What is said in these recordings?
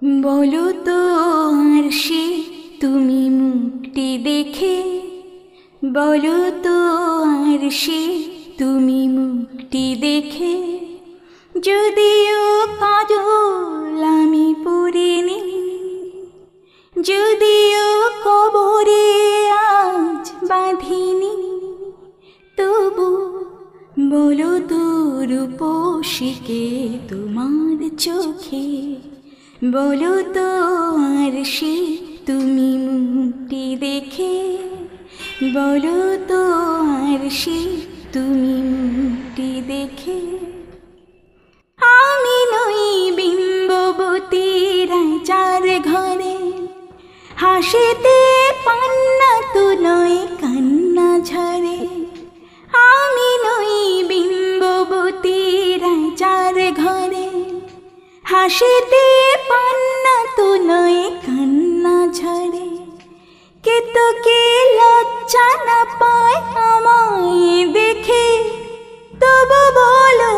বলো তো আর সে তুমি মুক্তি দেখে, বলো তো আর সে তুমি মুক্তি দেখে, যদিও কাজল আমি পরিনি, যদিও কবরে আজ বাঁধিনি, তবু বলো তো রূপসীকে তোমার চোখে, বলো তো আর সে তুমি মুক্তি দেখে, বলো তো আর সে তুমি মুক্তি দেখে। আমি নই বিম্ববতী রাজার ঘরে, হাসিতে পান্না তো নয় কান্না ঝরে। আমি নই বিম্ববতী রাজার ঘরে, হাসিতে পান্না তো নয় কান্না ঝরে। কে তো কে লজ্জা না পায় আমায় দেখে, তবু বলো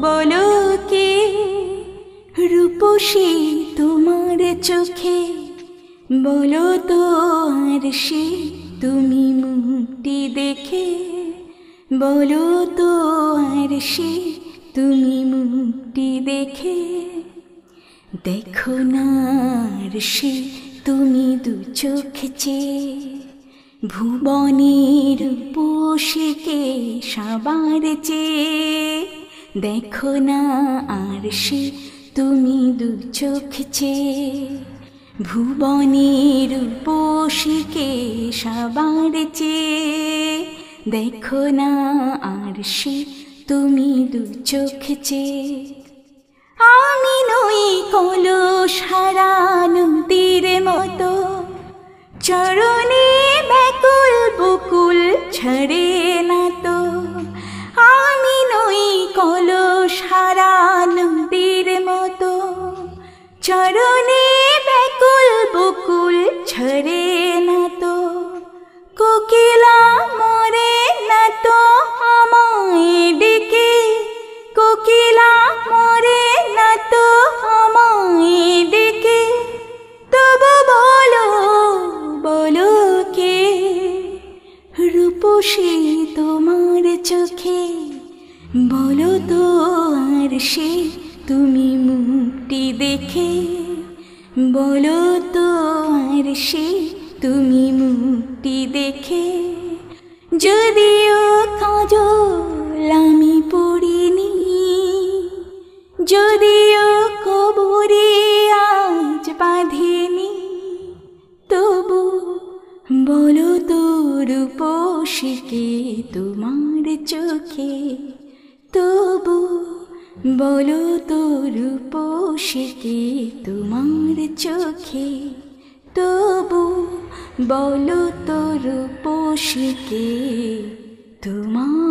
বলো কে রূপসী তোমার চোখে, বলো তো আর সে তুমি মুক্তি দেখে, বলো তো আর সে তুমি মুক্তি দেখে। দেখো না আর সে তুমি দু চোখ চেয়ে, ভুবনের রূপসীকে সবার চেয়ে। দেখো না আর সে তুমি দু চোখ চেয়ে, ভুবনের রূপসীকে সবার চেয়ে। দেখো না আর সে তুমি দু চোখ চেয়ে। আমি নই কলস হারা নদীর মতো, চরণে ব্যাকুল বকুল ঝরে না তো। আমি নই কলস হারা নদীর মতো, চরণে ব্যাকুল বকুল ঝরে না তো। কোকিলা মরে না তো আমায় ডেকে, কোকিলা মরে না তো আমায় ডেকে, তবু বলো বলো কে রূপসী তোমার চোখে, বলো তো আর সে তুমি মুক্তি দেখে, বলো তো আর সে তুমি মুক্তি দেখে। যদিও কাজল আমি পরিনি, যদিও কবরে আজ বাঁধিনি, তবু বলো তো রূপসীকে তোমার চোখে, তবু বলো তো রূপসীকে তোমার চোখে, তবু বলো তো রূপসীকে তোমার